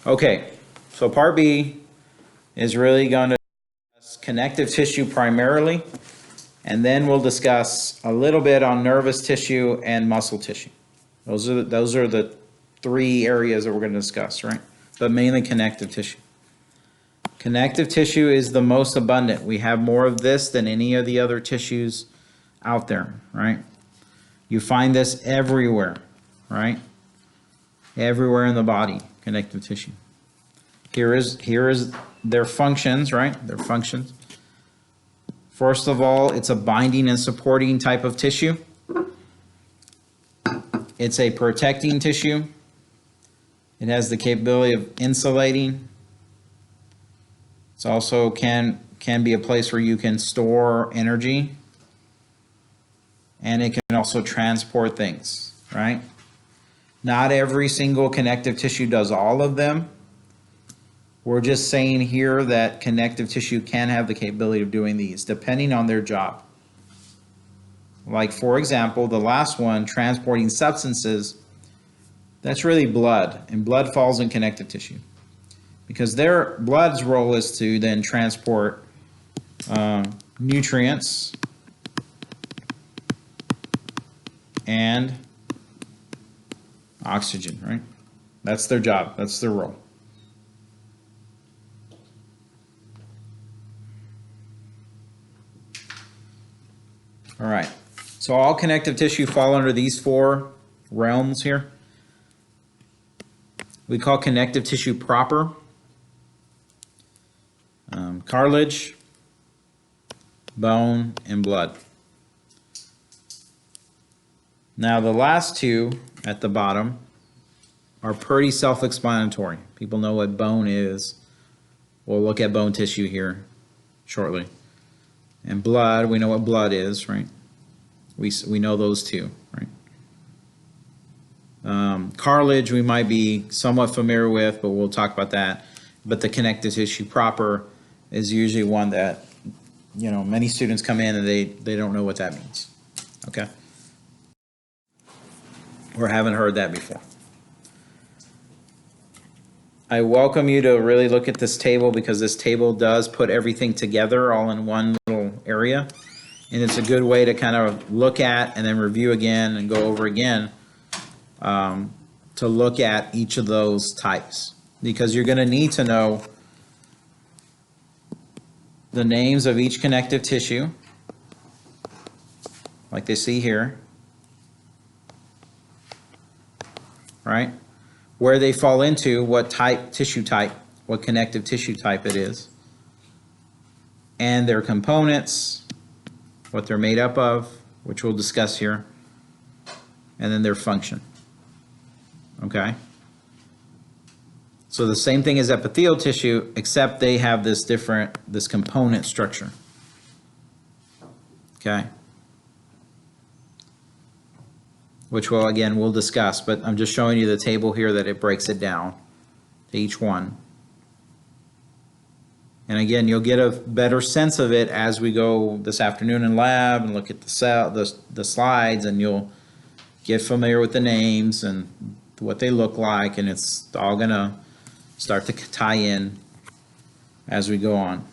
Okay, so part B is really going to discuss connective tissue primarily, and then we'll discuss a little bit on nervous tissue and muscle tissue. Those are the three areas that we're going to discuss, right? But mainly connective tissue. Connective tissue is the most abundant. We have more of this than any of the other tissues out there, right? You find this everywhere, right? Everywhere in the body, connective tissue. Here is their functions, right? Their functions. First of all, it's a binding and supporting type of tissue. It's a protecting tissue. It has the capability of insulating. It's also can be a place where you can store energy. And it can also transport things, right? Not every single connective tissue does all of them. We're just saying here that connective tissue can have the capability of doing these, depending on their job. Like, for example, the last one, transporting substances, that's really blood, and blood falls in connective tissue. Because their blood's role is to then transport nutrients and oxygen, right? That's their job. That's their role. All right. So all connective tissue fall under these four realms here. We call connective tissue proper, cartilage, bone, and blood. Now the last two at the bottom are pretty self-explanatory. People know what bone is. We'll look at bone tissue here shortly. And blood, we know what blood is, right? We know those two, right? Cartilage we might be somewhat familiar with, but we'll talk about that. But the connective tissue proper is usually one that, you know, many students come in and they don't know what that means, okay? Or haven't heard that before. I welcome you to really look at this table, because this table does put everything together all in one little area. And it's a good way to kind of look at and then review again and go over again to look at each of those types. Because you're going to need to know the names of each connective tissue, like they see here, right? Where they fall into, what type, tissue type, what connective tissue type it is, and their components, what they're made up of, which we'll discuss here, and then their function, okay? So the same thing as epithelial tissue, except they have this component structure, okay? Which we'll discuss, but I'm just showing you the table here that it breaks it down to each one. And again, you'll get a better sense of it as we go this afternoon in lab and look at the slides, and you'll get familiar with the names and what they look like, and it's all gonna start to tie in as we go on.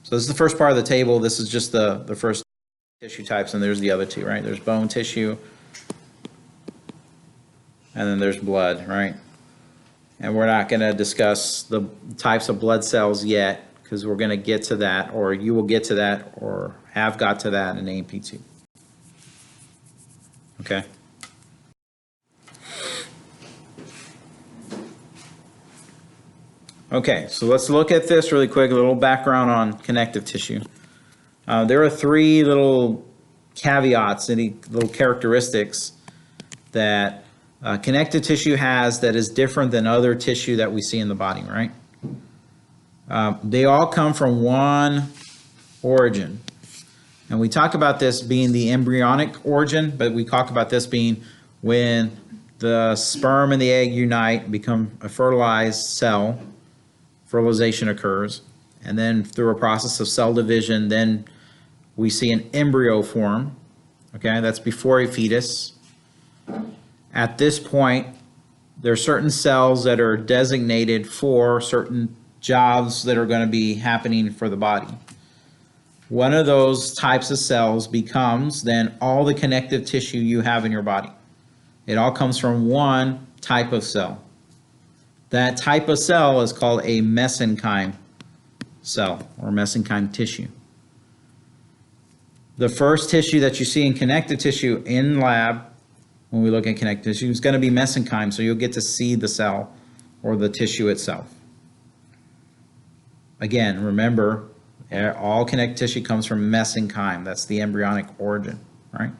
So this is the first part of the table. This is just the first tissue types, and there's the other two, right? There's bone tissue, and then there's blood, right? And we're not going to discuss the types of blood cells yet, because we're going to get to that, or you will get to that, or have got to that in A&P2. Okay? Okay, so let's look at this really quick, a little background on connective tissue. There are three little caveats, any little characteristics that connective tissue has that is different than other tissue that we see in the body, right? They all come from one origin. And we talk about this being the embryonic origin, but we talk about this being when the sperm and the egg unite, become a fertilized cell, fertilization occurs, and then through a process of cell division, then we see an embryo form, okay? That's before a fetus. At this point, there are certain cells that are designated for certain jobs that are going to be happening for the body. One of those types of cells becomes then all the connective tissue you have in your body. It all comes from one type of cell. That type of cell is called a mesenchyme cell or mesenchyme tissue. The first tissue that you see in connective tissue in lab, when we look at connective tissue, is going to be mesenchyme, so you'll get to see the cell or the tissue itself. Again, remember, all connective tissue comes from mesenchyme. That's the embryonic origin, right?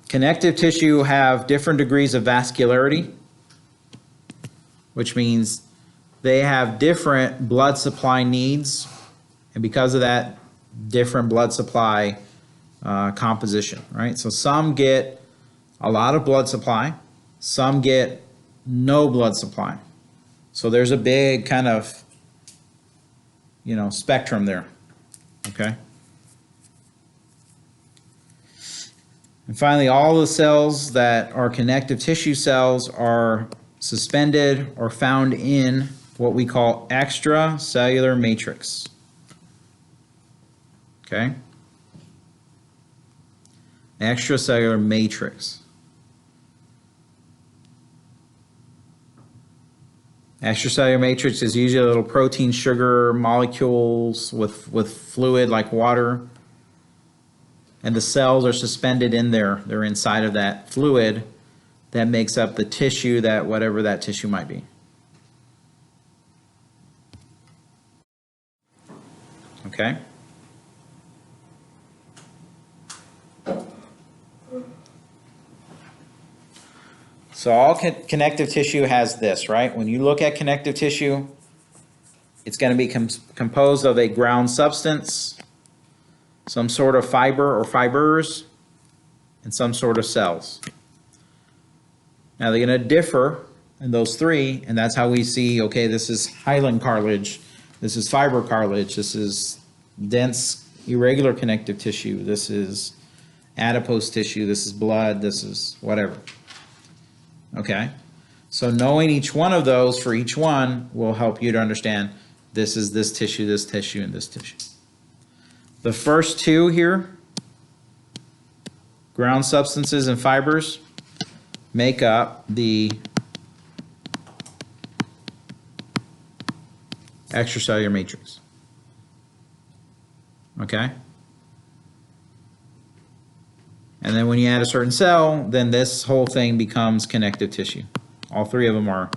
Connective tissue have different degrees of vascularity, which means they have different blood supply needs, and because of that, different blood supply composition, right? So some get a lot of blood supply, some get no blood supply. So there's a big kind of, spectrum there, okay? And finally, all the cells that are connective tissue cells are suspended or found in what we call extracellular matrix, okay? Extracellular matrix. Extracellular matrix is usually little protein sugar molecules with fluid like water, and the cells are suspended in there. They're inside of that fluid that makes up the tissue, that whatever that tissue might be. Okay? So all connective tissue has this, right? When you look at connective tissue, it's going to be composed of a ground substance, some sort of fiber or fibers, and some sort of cells. Now they're going to differ in those three, and that's how we see, okay, this is hyaline cartilage, this is fiber cartilage, this is dense irregular connective tissue, this is adipose tissue, this is blood, this is whatever. Okay, so knowing each one of those for each one will help you to understand this is this tissue, and this tissue. The first two here, ground substances and fibers, make up the extracellular matrix. Okay? And then when you add a certain cell, then this whole thing becomes connective tissue. All three of them are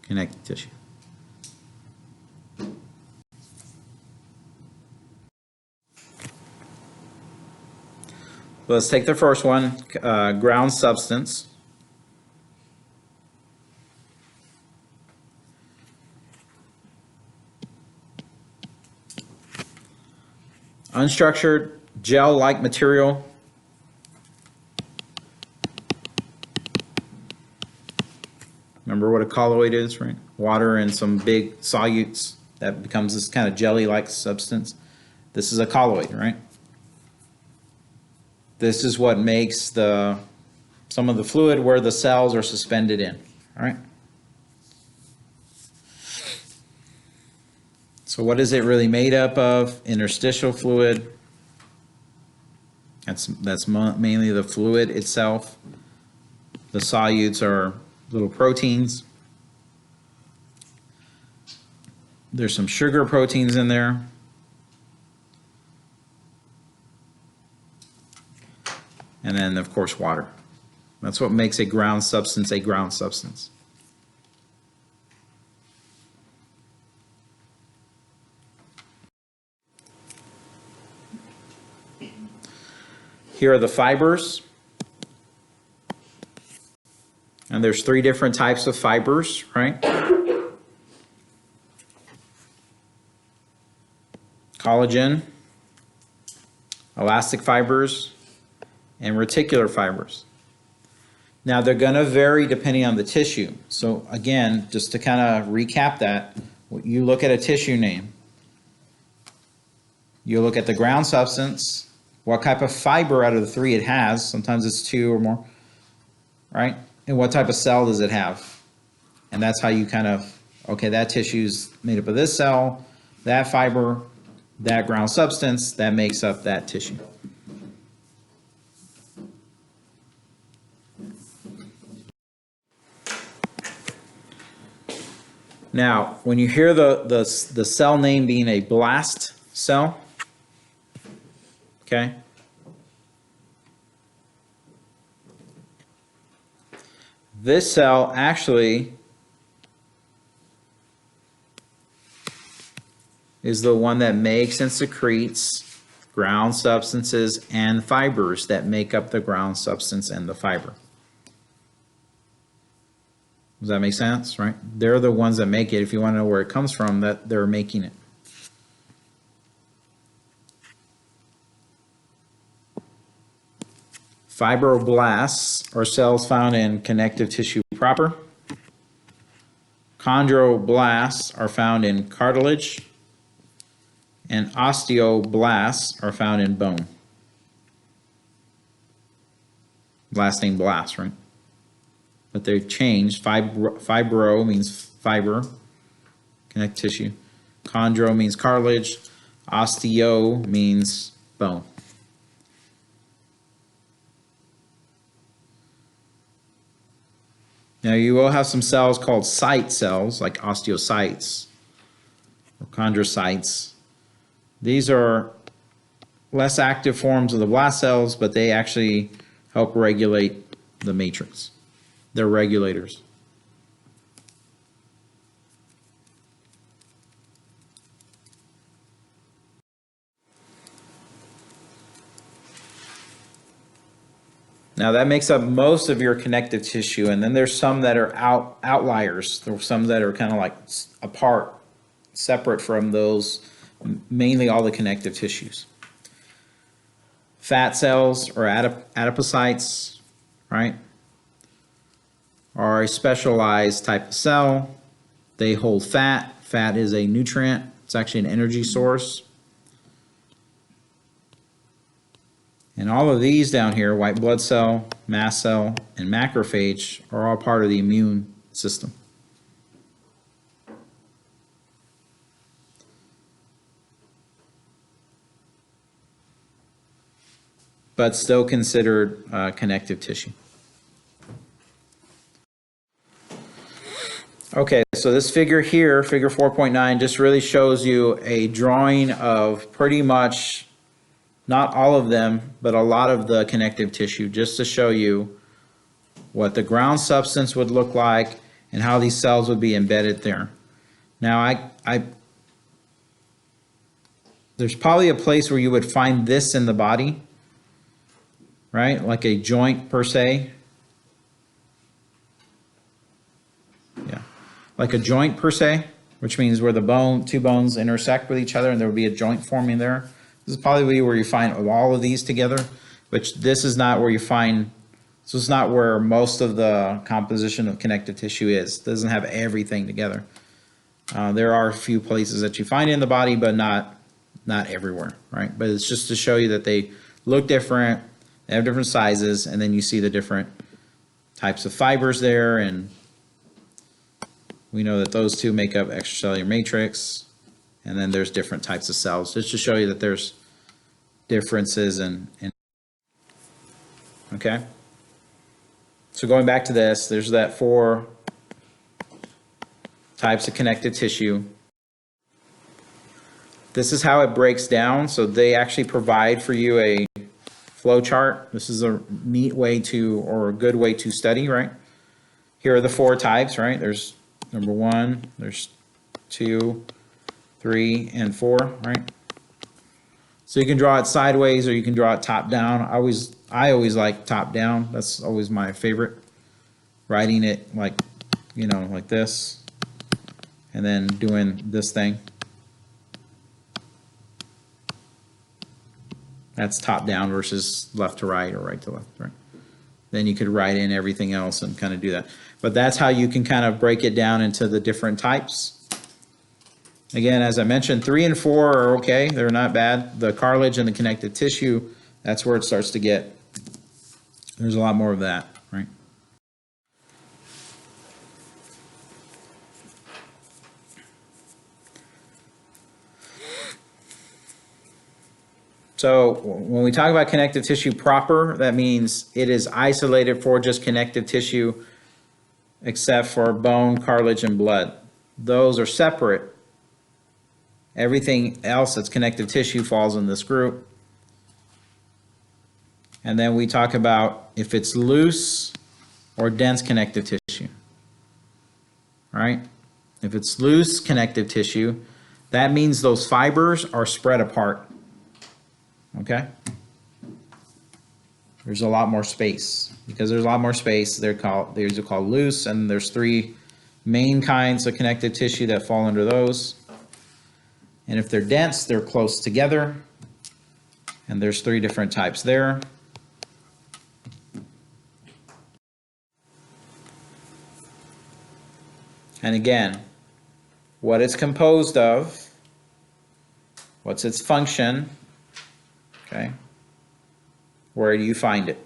connective tissue. Let's take the first one, ground substance. Unstructured gel-like material. Remember what a colloid is, right? Water and some big solutes that becomes this kind of jelly-like substance. This is a colloid, right? This is what makes some of the fluid where the cells are suspended in, all right? So what is it really made up of? Interstitial fluid. That's mainly the fluid itself. The solutes are little proteins. There's some sugar proteins in there. And then, of course, water. That's what makes a ground substance a ground substance. Here are the fibers. And there's three different types of fibers, right? Collagen, elastic fibers, and reticular fibers. Now they're going to vary depending on the tissue. So again, just to kind of recap that, you look at a tissue name. You look at the ground substance, what type of fiber out of the three it has. Sometimes it's two or more, right? And what type of cell does it have? And that's how you kind of, okay, that tissue's made up of this cell, that fiber, that ground substance, that makes up that tissue. Now, when you hear the cell name being a blast cell, okay, this cell actually is the one that makes and secretes ground substances and fibers that make up the ground substance and the fiber. Does that make sense, right? They're the ones that make it. If you want to know where it comes from, that they're making it. Fibroblasts are cells found in connective tissue proper. Chondroblasts are found in cartilage. And osteoblasts are found in bone. Last name blast, right? But they've changed. Fibro means fiber, connective tissue. Chondro means cartilage. Osteo means bone. Now you will have some cells called site cells, like osteocytes or chondrocytes. These are less active forms of the blast cells, but they actually help regulate the matrix. They're regulators. Now that makes up most of your connective tissue, and then there's some that are outliers. There's some that are kind of like apart, separate from those, mainly all the connective tissues. Fat cells or adipocytes, right, are a specialized type of cell. They hold fat. Fat is a nutrient. It's actually an energy source. And all of these down here, white blood cell, mast cell, and macrophage, are all part of the immune system. But still considered connective tissue. Okay, so this figure here, figure 4.9, just really shows you a drawing of pretty much, not all of them, but a lot of the connective tissue, just to show you what the ground substance would look like and how these cells would be embedded there. Now, there's probably a place where you would find this in the body, right? Like a joint per se. Yeah, like a joint per se, which means where the two bones intersect with each other and there would be a joint forming there. This is probably where you find all of these together, which this is not where you find, so it's not where most of the composition of connective tissue is. It doesn't have everything together. There are a few places that you find it in the body, but not everywhere, right? But it's just to show you that they look different, they have different sizes, and then you see the different types of fibers there, and we know that those two make up extracellular matrix, and then there's different types of cells, just to show you that there's differences in okay? So going back to this, there's that 4 types of connective tissue. This is how it breaks down. So they actually provide for you a flow chart. This is a neat way to, or a good way to study, right? Here are the 4 types, right? There's number 1, there's 2, 3, and 4, right? So you can draw it sideways or you can draw it top down. I always like top down. That's always my favorite. Writing it like, you know, like this, and then doing this thing. That's top down versus left to right or right to left, right? Then you could write in everything else and kind of do that. But that's how you can kind of break it down into the different types. Again, as I mentioned, 3 and 4 are okay. They're not bad. The cartilage and the connective tissue, that's where it starts to get, there's a lot more of that, right? So when we talk about connective tissue proper, that means it is isolated for just connective tissue except for bone, cartilage, and blood. Those are separate. Everything else that's connective tissue falls in this group. And then we talk about if it's loose or dense connective tissue, right? If it's loose connective tissue, that means those fibers are spread apart, okay? There's a lot more space. Because there's a lot more space, they're called loose, and there's 3 main kinds of connective tissue that fall under those. And if they're dense, they're close together, and there's 3 different types there. And again, what it's composed of, what's its function, okay? Where do you find it?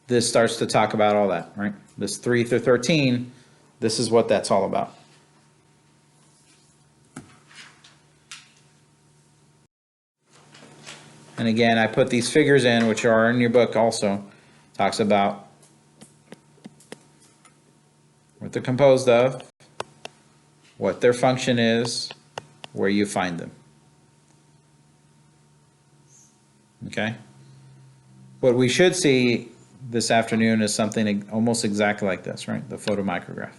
This starts to talk about all that, right? This 3 through 13, this is what that's all about. And again, I put these figures in, which are in your book also. Talks about what they're composed of, what their function is, where you find them. Okay? What we should see this afternoon is something almost exactly like this, right? The photomicrograph.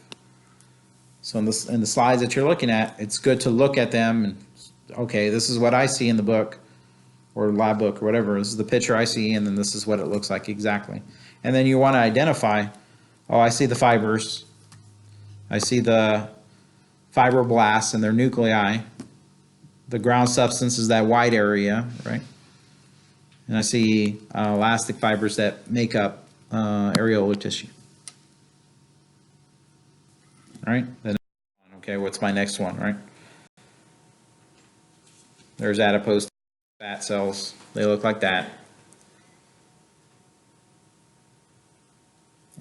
So in the slides that you're looking at, it's good to look at them and, okay, this is what I see in the book or lab book or whatever. This is the picture I see, and then this is what it looks like exactly. And then you want to identify, oh, I see the fibers. I see the fibroblasts and their nuclei. The ground substance is that white area, right? And I see elastic fibers that make up areolar tissue. All right? Then, okay, what's my next one, right? There's adipose fat cells. They look like that.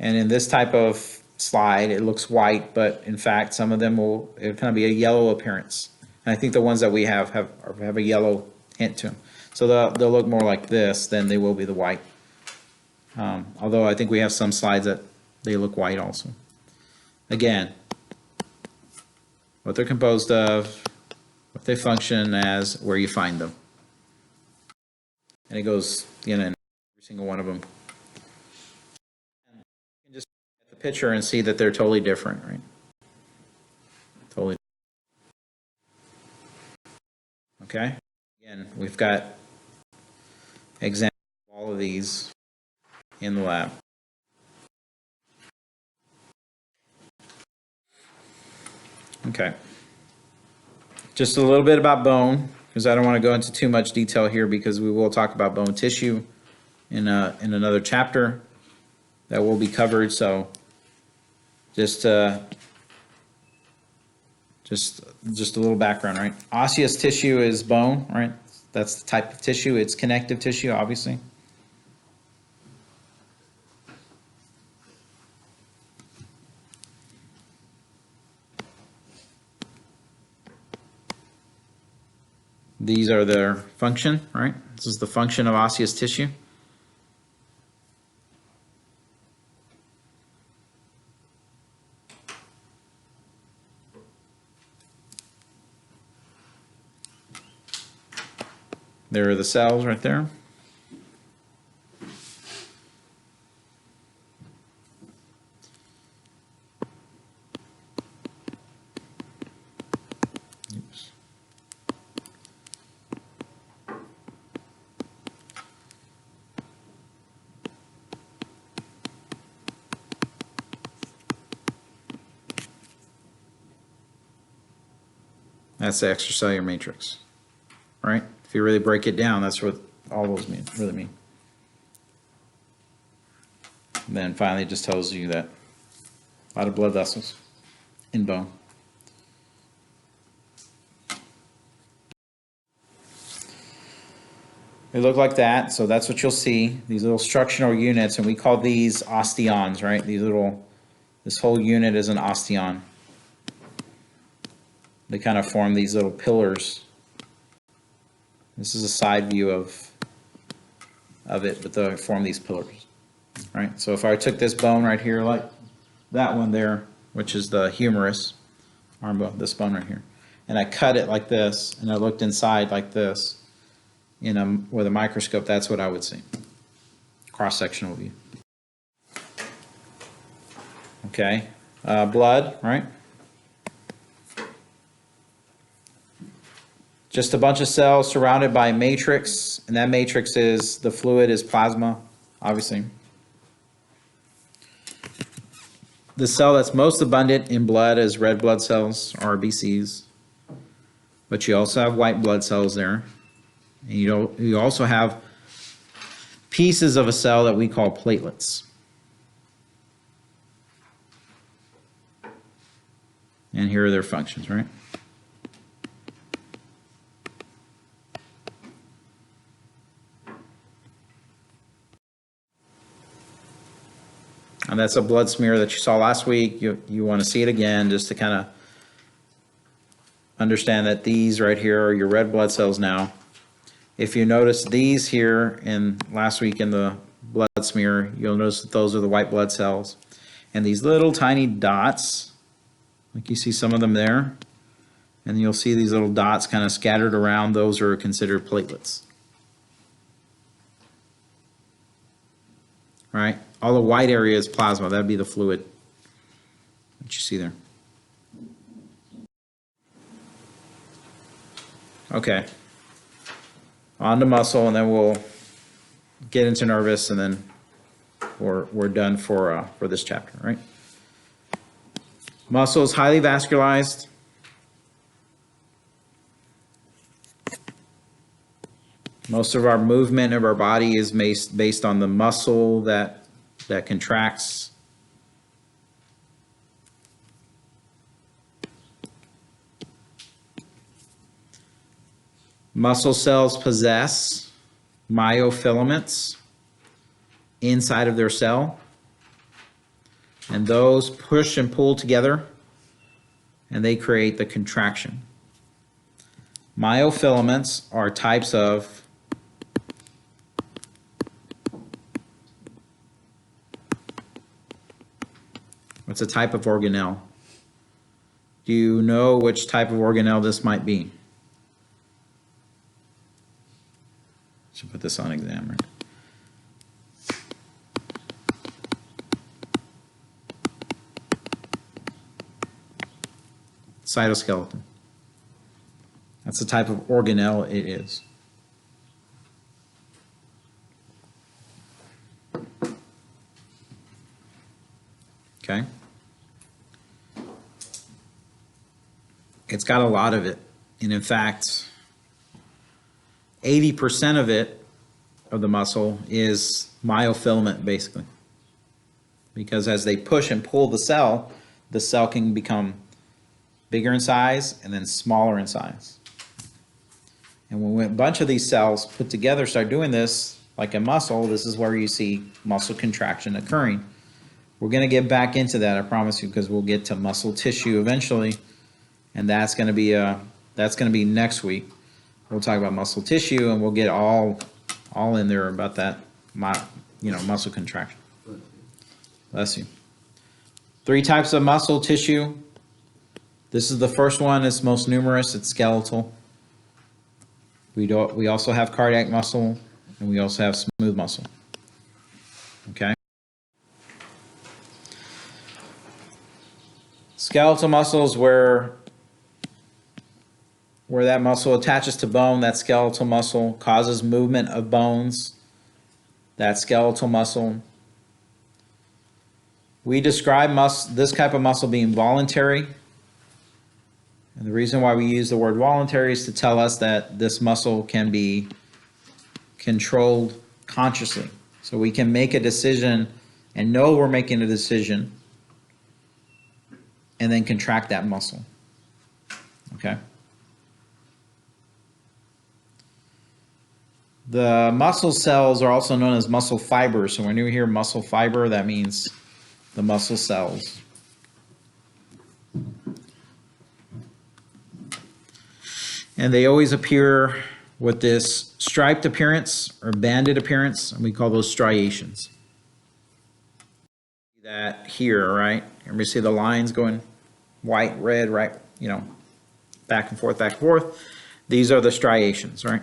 And in this type of slide, it looks white, but in fact, some of them will, it'll kind of be a yellow appearance. And I think the ones that we have a yellow hint to them. So they'll look more like this than they will be the white. Although I think we have some slides that they look white also. Again, what they're composed of, what they function as, where you find them. And it goes, you know, in every single one of them. You can just look at the picture and see that they're totally different, right? Totally. Okay. Again, we've got examples of all of these in the lab. Okay. Just a little bit about bone, because I don't want to go into too much detail here, because we will talk about bone tissue in another chapter that will be covered. So just a little background, right? Osseous tissue is bone, right? That's the type of tissue. It's connective tissue, obviously. These are their function, right? This is the function of osseous tissue. There are the cells right there. Oops. That's the extracellular matrix, right? If you really break it down, that's what all those really mean. And then finally, it just tells you that a lot of blood vessels in bone. They look like that, so that's what you'll see, these little structural units, and we call these osteons, right? This whole unit is an osteon. They kind of form these little pillars. This is a side view of it, but they form these pillars, right? So if I took this bone right here, like that one there, which is the humerus, arm bone, this bone right here, and I cut it like this, and I looked inside like this, with a microscope, that's what I would see. Cross-sectional view. Okay, blood, right? Just a bunch of cells surrounded by a matrix, and that matrix is, the fluid is plasma, obviously. The cell that's most abundant in blood is red blood cells, RBCs, but you also have white blood cells there. And you also have pieces of a cell that we call platelets. And here are their functions, right? And that's a blood smear that you saw last week. You want to see it again just to kind of understand that these right here are your red blood cells now. If you notice these here in last week in the blood smear, you'll notice that those are the white blood cells. And these little tiny dots, like you see some of them there, and you'll see these little dots kind of scattered around, those are considered platelets. Right? All the white area is plasma, that'd be the fluid that you see there. Okay. On to muscle, and then we'll get into nervous, and then we're done for this chapter, right? Muscle is highly vascularized. Most of our movement of our body is based on the muscle that contracts. Muscle cells possess myofilaments inside of their cell, and those push and pull together, and they create the contraction. Myofilaments are types of what's a type of organelle? Do you know which type of organelle this might be? Should put this on exam, right? Cytoskeleton. That's the type of organelle it is. Okay? It's got a lot of it. And in fact, 80% of it, of the muscle, is myofilament, basically. Because as they push and pull the cell can become bigger in size and then smaller in size. And when a bunch of these cells put together start doing this, like a muscle, this is where you see muscle contraction occurring. We're going to get back into that, I promise you, because we'll get to muscle tissue eventually, and that's going to be next week. We'll talk about muscle tissue, and we'll get all in there about that, muscle contraction. Bless you. 3 types of muscle tissue. This is the first one. It's most numerous. It's skeletal. We also have cardiac muscle, and we also have smooth muscle. Okay. Skeletal muscle is where that muscle attaches to bone. That skeletal muscle causes movement of bones. That skeletal muscle. We describe this type of muscle being voluntary. And the reason why we use the word voluntary is to tell us that this muscle can be controlled consciously. So we can make a decision and know we're making a decision and then contract that muscle. Okay? The muscle cells are also known as muscle fibers. So when you hear muscle fiber, that means the muscle cells. And they always appear with this striped appearance or banded appearance, and we call those striations. That here, right? And we see the lines going white, red, right? You know, back and forth, back and forth. These are the striations, right?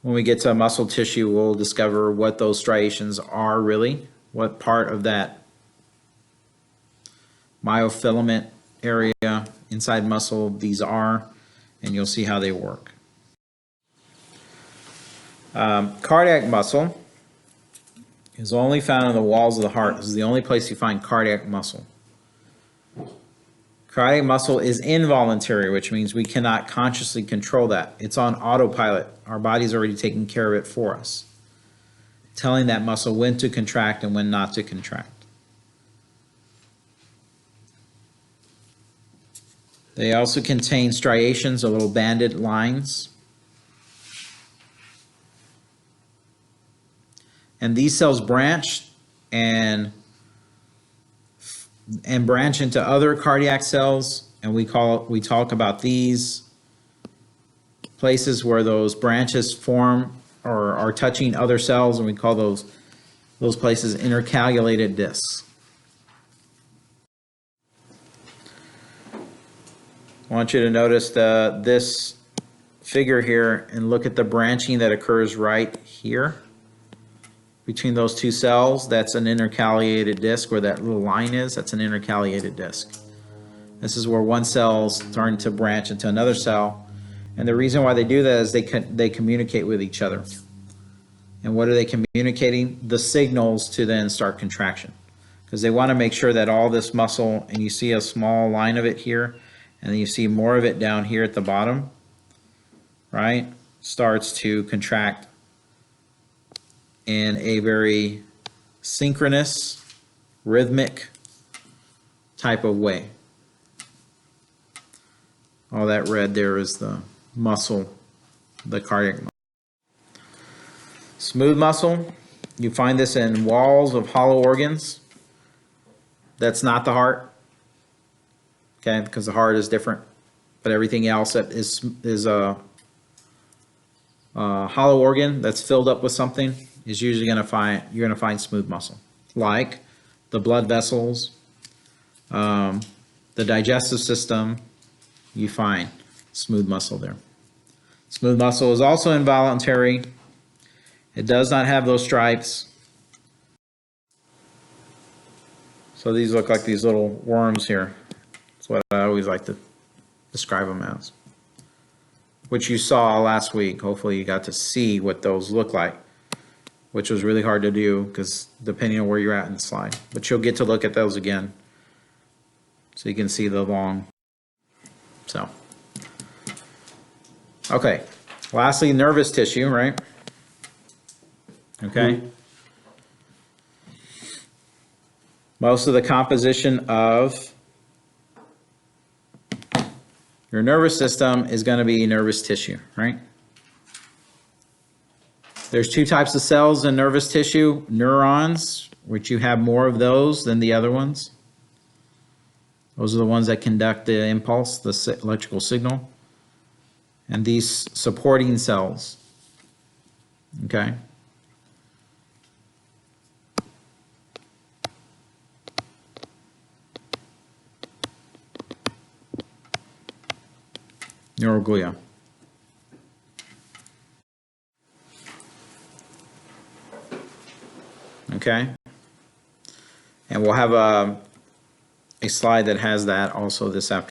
When we get to muscle tissue, we'll discover what those striations are really, what part of that myofilament area inside muscle these are, and you'll see how they work. Cardiac muscle is only found in the walls of the heart. This is the only place you find cardiac muscle. Cardiac muscle is involuntary, which means we cannot consciously control that. It's on autopilot. Our body's already taking care of it for us, telling that muscle when to contract and when not to contract. They also contain striations, or little banded lines. And these cells branch and branch into other cardiac cells, and we talk about these places where those branches form or are touching other cells, and we call those places intercalated discs. I want you to notice this figure here and look at the branching that occurs right here between those two cells. That's an intercalated disc. Where that little line is, that's an intercalated disc. This is where one cell's starting to branch into another cell, and the reason why they do that is they communicate with each other. And what are they communicating? The signals to then start contraction, because they want to make sure that all this muscle, and you see a small line of it here, and then you see more of it down here at the bottom, right, starts to contract in a very synchronous, rhythmic type of way. All that red there is the muscle, the cardiac muscle. Smooth muscle, you find this in walls of hollow organs. That's not the heart, okay, because the heart is different, but everything else that is a hollow organ that's filled up with something is usually you're going to find smooth muscle, like the blood vessels, the digestive system. You find smooth muscle there. Smooth muscle is also involuntary. It does not have those stripes. So these look like these little worms here. That's what I always like to describe them as, which you saw last week. Hopefully you got to see what those look like, which was really hard to do because depending on where you're at in the slide. But you'll get to look at those again so you can see the long. So, okay. Lastly, nervous tissue, right? Okay. Most of the composition of your nervous system is going to be nervous tissue, right? There's two types of cells in nervous tissue: neurons, which you have more of those than the other ones. Those are the ones that conduct the impulse, the electrical signal. And these supporting cells, okay? Neuroglia. Okay? And we'll have a slide that has that also this afternoon.